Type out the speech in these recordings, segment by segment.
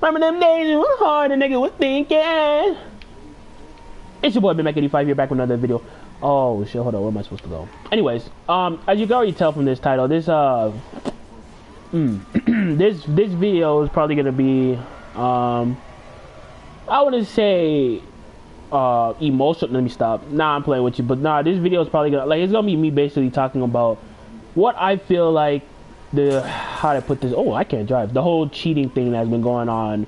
Remember them days it was hard, the nigga was thinking. It's your boy BMac85 here, back with another video. Oh shit, hold on, where am I supposed to go? Anyways, as you can already tell from this title, this this video is probably gonna be I wouldn't say emotional. Let me stop. Nah, I'm playing with you, but nah, this video is probably gonna it's gonna be me basically talking about what I feel like how to put this. Oh, I can't drive. The whole cheating thing that's been going on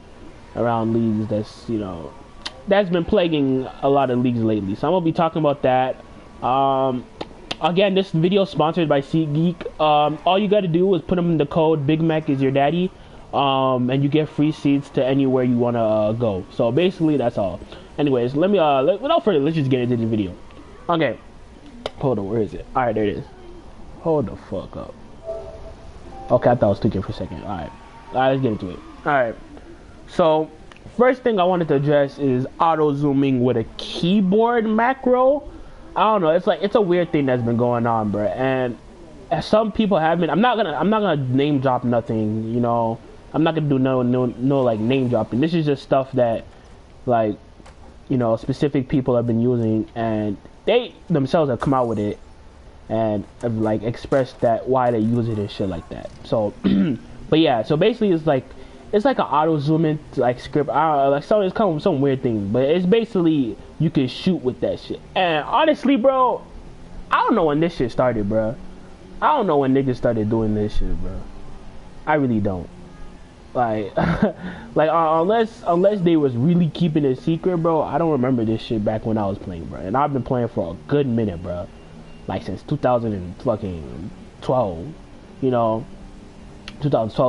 around leagues. That's that's been plaguing a lot of leagues lately. So I'm gonna be talking about that. Again, this video is sponsored by SeatGeek. All you gotta do is put them in the code Big Mac is your daddy, and you get free seats to anywhere you wanna go. So basically, that's all. Anyways, let me without further, let's just get into the video. Okay, hold on, where is it? All right, there it is. Hold the fuck up. Okay, I thought I was tweaking for a second. All right, let's get into it. All right, so first thing I wanted to address is auto zooming with a keyboard macro. I don't know. It's a weird thing that's been going on, bro. And some people have been. I'm not gonna name drop nothing. You know, I'm not gonna do no like name dropping. This is just stuff that like specific people have been using, and they themselves have come out with it and have like expressed that why they use it and shit like that. So, but yeah. So basically, it's like an auto zooming like script. It's kind of some weird thing, but it's basically you can shoot with that shit. And honestly, bro, I don't know when this shit started, bro. I don't know when niggas started doing this shit, bro. I really don't. Like, unless they was really keeping it secret, bro. I don't remember this shit back when I was playing, bro. And I've been playing for a good minute, bro. Like since 2012, 2012,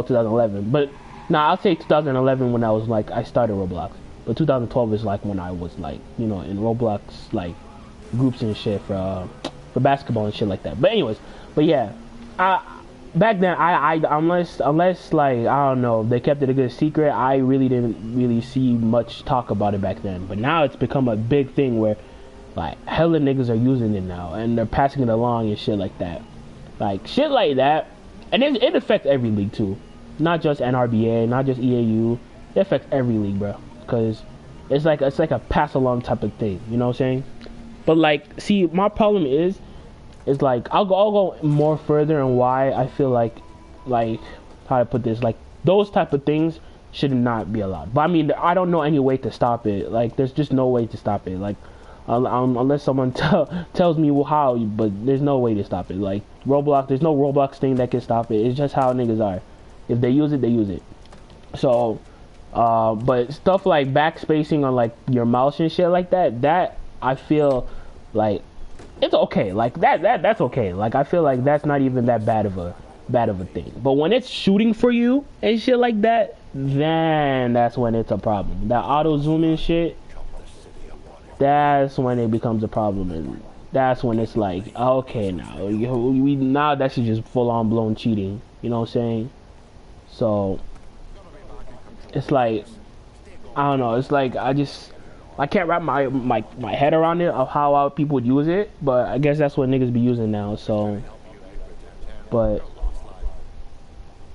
2011, but. Nah, I'll say 2011 when I started Roblox. But 2012 is like when I was like, in Roblox like groups and shit for basketball and shit like that. But anyways, but yeah, back then unless like I don't know, they kept it a good secret. I really didn't see much talk about it back then. But now it's become a big thing where like hella niggas are using it now and they're passing it along and shit like that. Like shit like that, and it affects every league too. Not just Nrba, not just EAU. It affects every league, bro. Cause it's like a pass along type of thing. You know what I'm saying? But like, see, my problem is like I'll go more further on why I feel like how to put this, like those type of things should not be allowed. But I mean, I don't know any way to stop it. Like, there's just no way to stop it. Like, unless someone tells me how, but there's no way to stop it. Like Roblox, there's no Roblox thing that can stop it. It's just how niggas are. If they use it, they use it. So, but stuff like backspacing on like your mouse and shit like that I feel like it's okay. Like that's okay. Like I feel like that's not even that bad of a thing. But when it's shooting for you and shit like that, then that's when it's a problem. That auto zooming shit, that's when it becomes a problem, and that's when it's like, okay, now that's just full on blown cheating. You know what I'm saying? So it's like, I don't know, it's like I can't wrap my head around it of how people would use it, but I guess that's what niggas be using now. So, but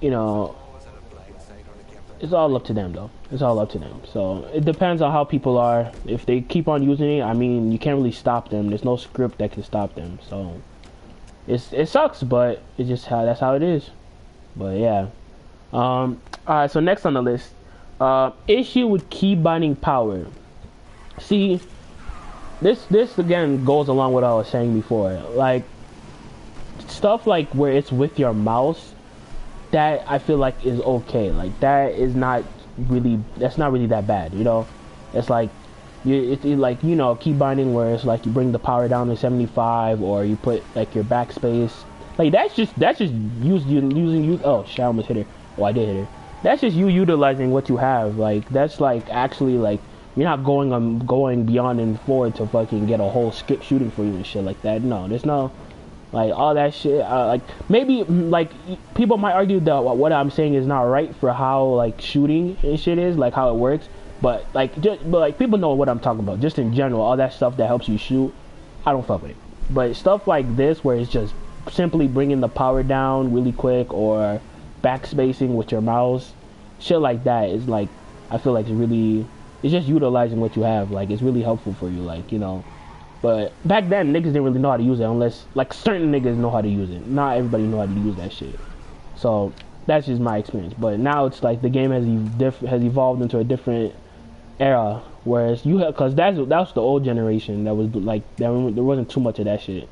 it's all up to them though. It's all up to them. So it depends on how people are. If they keep on using it, I mean, you can't really stop them. There's no script that can stop them. So it sucks, but it's just that's how it is. But yeah. Alright, so next on the list, issue with key binding power. See, this again goes along with what I was saying before. Like stuff like where it's with your mouse, that I feel like is okay. Like that's not really that bad. It's like it's like key binding where it's like you bring the power down to 75, or you put like your backspace. Like that's just using oh shit, I almost hit her. Oh, I did hit her. That's just you utilizing what you have. Like that's like actually like you're not going beyond and forward to fucking get a whole script shooting for you and shit like that. No, there's no like all that shit. Like maybe like people might argue that what I'm saying is not right for how like shooting and shit is, like how it works. But like people know what I'm talking about. Just in general, all that stuff that helps you shoot, I don't fuck with it. But stuff like this where it's just simply bringing the power down really quick, or backspacing with your mouse, shit like that is like I feel like it's just utilizing what you have. Like it's really helpful for you. Like but back then niggas didn't really know how to use it unless like certain niggas know how to use it. Not everybody know how to use that shit. So that's just my experience. But now it's like the game has evolved into a different era. Whereas because that was the old generation that was like there wasn't too much of that shit.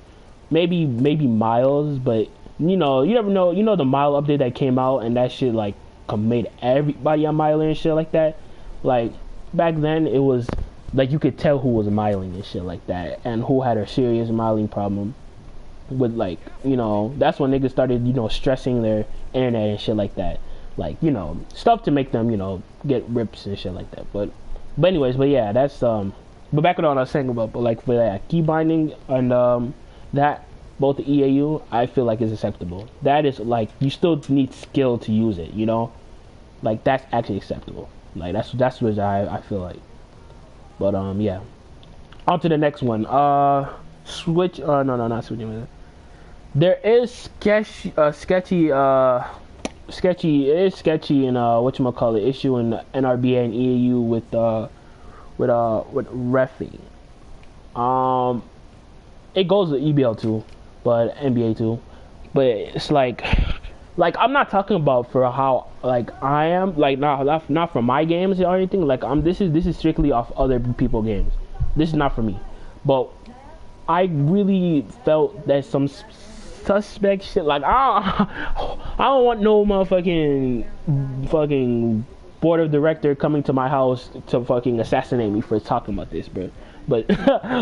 Maybe Miles, but you never know. The Mile update that came out and that shit like made everybody a miler and shit like that. Like back then it was like you could tell who was miling and shit like that, and who had a serious miling problem. With like that's when niggas started stressing their internet and shit like that. Like stuff to make them get rips and shit like that. But yeah, that's But back to what I was saying about, but like for that key binding and that both the EAU, I feel like is acceptable. That is like you still need skill to use it, like that's actually acceptable. Like that's what I feel like. But yeah. On to the next one. Switch. No, not switching. There is sketchy. Sketchy. It is sketchy in whatchamacallit issue in Nrba and EAU with reffing. It goes to EBL too, but NBA too. But it's like I'm not talking about for how like I am, like not for my games or anything. Like this is strictly off other people's games. This is not for me. But I really felt that some suspect shit. Like I don't want no motherfucking fucking board of director coming to my house to fucking assassinate me for talking about this, bro. But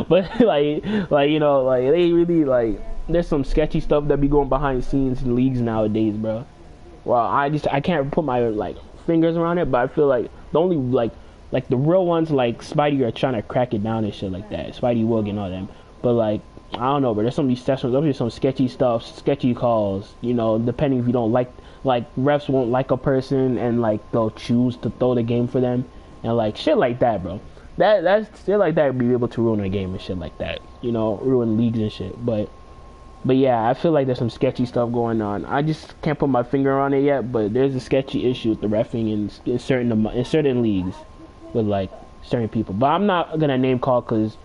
but like they really like there's some sketchy stuff that be going behind the scenes in leagues nowadays, bro. Well, I can't put my like fingers around it, but I feel like the only like the real ones like Spidey are trying to crack it down and shit like that. Spidey, Woog, and all them. But like I don't know, but there's some of these sessions. There's some sketchy stuff, sketchy calls. Depending if you don't like refs won't like a person and like they'll choose to throw the game for them and like shit like that, bro. That's shit like that would be able to ruin a game and shit like that. Ruin leagues and shit. But yeah, I feel like there's some sketchy stuff going on. I just can't put my finger on it yet, but there's a sketchy issue with the reffing in certain leagues with like certain people. But I'm not gonna name call because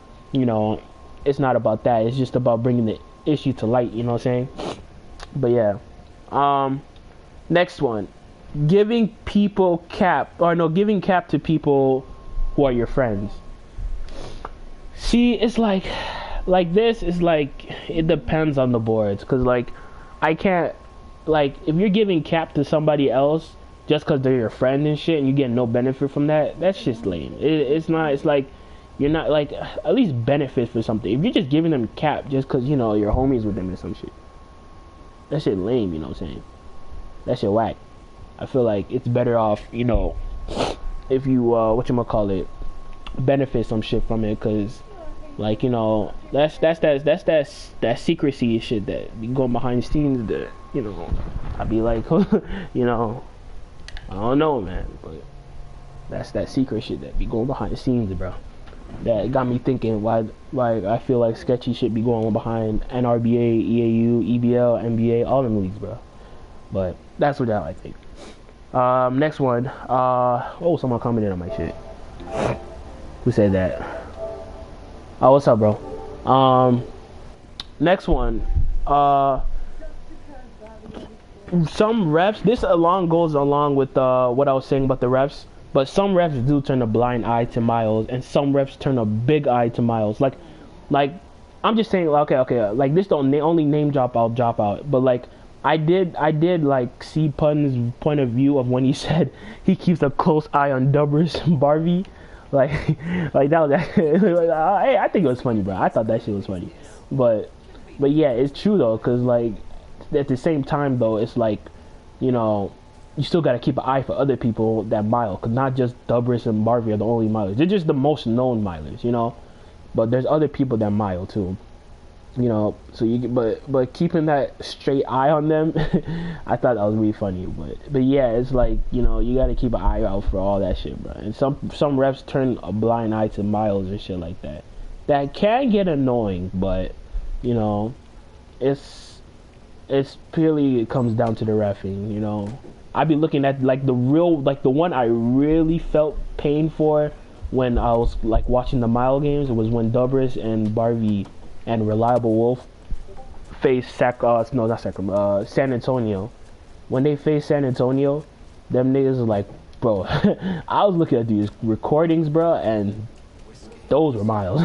it's not about that. It's just about bringing the issue to light. You know what I'm saying? But yeah. Next one, giving cap to people who are your friends. See, it's like this is like it depends on the boards, cause like I can't like if you're giving cap to somebody else just cause they're your friend and shit and you get no benefit from that, that's just lame. It's not. It's like you're not like at least benefit for something. If you're just giving them cap just cause you're homies with them or some shit, that shit lame. You know what I'm saying? That shit whack. I feel like it's better off, if you benefit some shit from it, cause like that's that secrecy shit that be going behind the scenes that I'd be like I don't know, man, but that's that secret shit that be going behind the scenes, bro. That got me thinking why I feel like sketchy shit be going on behind NRBA, EAU, EBL, NBA, all them leagues, bro. But that's what I think. Next one. Someone commented on my shit. Who said that? Oh, what's up, bro? Next one. Some refs. This goes along with what I was saying about the refs. But some refs do turn a blind eye to Miles, and some refs turn a big eye to Miles. Like I'm just saying. Okay. Like this, the only name drop I'll drop out. But like. I did like see Pun's point of view of when he said he keeps a close eye on Dubbers and Barbie, like that was hey, I think it was funny, bro. I thought that shit was funny, but yeah, it's true though, cause like at the same time though, it's like you still gotta keep an eye for other people that mile, cause not just Dubbers and Barbie are the only milers. They're just the most known milers, but there's other people that mile too. So but keeping that straight eye on them, I thought that was really funny. But yeah, it's like you gotta keep an eye out for all that shit, bro. And some refs turn a blind eye to Miles and shit like that. That can get annoying, but it's purely it comes down to the reffing. I'd be looking at like the one I really felt pain for when I was like watching the Mile games. It was when Dubris and Barvi and Reliable Wolf faced San Antonio. When they faced San Antonio, them niggas was like, bro, I was looking at these recordings, bro, and those were miles.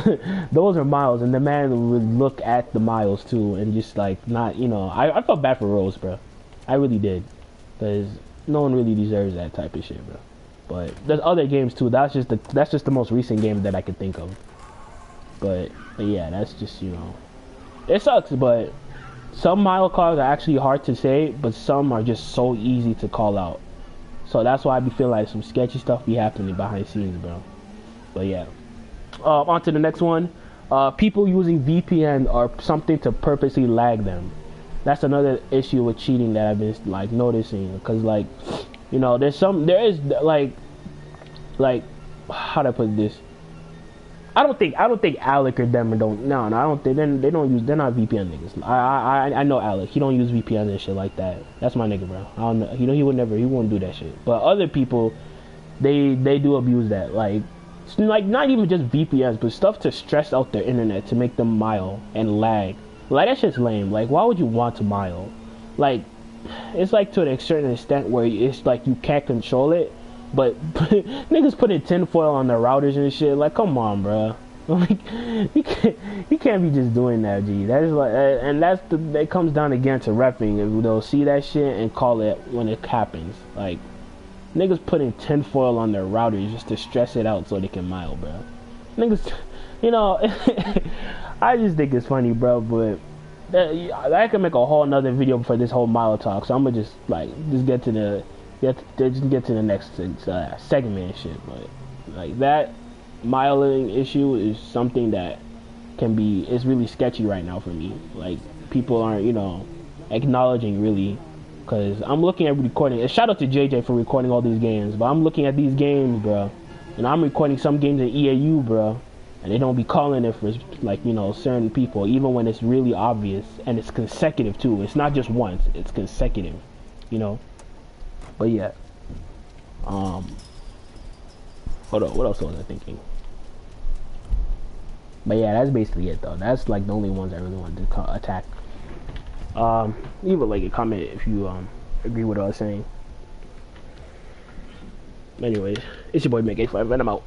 Those were miles, and the man would look at the miles too, and just like not, I felt bad for Rose, bro. I really did, because no one really deserves that type of shit, bro. But there's other games too. That's just the most recent game that I could think of. But yeah, that's just it sucks. But some mile calls are actually hard to say, but some are just so easy to call out. So that's why I be feeling like some sketchy stuff be happening behind the scenes, bro. But yeah, on to the next one. People using VPN or something to purposely lag them. That's another issue with cheating that I've been like noticing, because like there is like how do I put this? I don't think Alec or them don't. No, I don't think they don't use. They're not VPN niggas. I know Alec. He don't use VPN and shit like that. That's my nigga, bro. I don't know. He would never. He won't do that shit. But other people, they do abuse that. Like not even just VPNs, but stuff to stress out their internet to make them mile and lag. Like that shit's lame. Like why would you want to mile? Like it's like to a certain extent where it's like you can't control it. But niggas putting tinfoil on their routers and shit. Like, come on, bro. Like, you can't be just doing that, G. That is like, and that comes down again to repping. They'll see that shit and call it when it happens. Like, niggas putting tinfoil on their routers just to stress it out so they can mile, bro. Niggas, I just think it's funny, bro. But I can make a whole another video for this whole mile talk. So I'm gonna just get to the. Get to the next segment and shit, but like that miling issue is something that is really sketchy right now for me. Like people aren't acknowledging really, because I'm looking at recording. And shout out to JJ for recording all these games, but I'm looking at these games, bro, and I'm recording some games in EAU, bro, and they don't be calling it for like certain people, even when it's really obvious and it's consecutive too. It's not just once; it's consecutive, But yeah, hold on, what else was I thinking? But yeah, that's basically it though. That's like the only ones I really wanted to attack. Leave a comment if you agree with what I was saying. Anyways, it's your boy Meg85 and I'm out.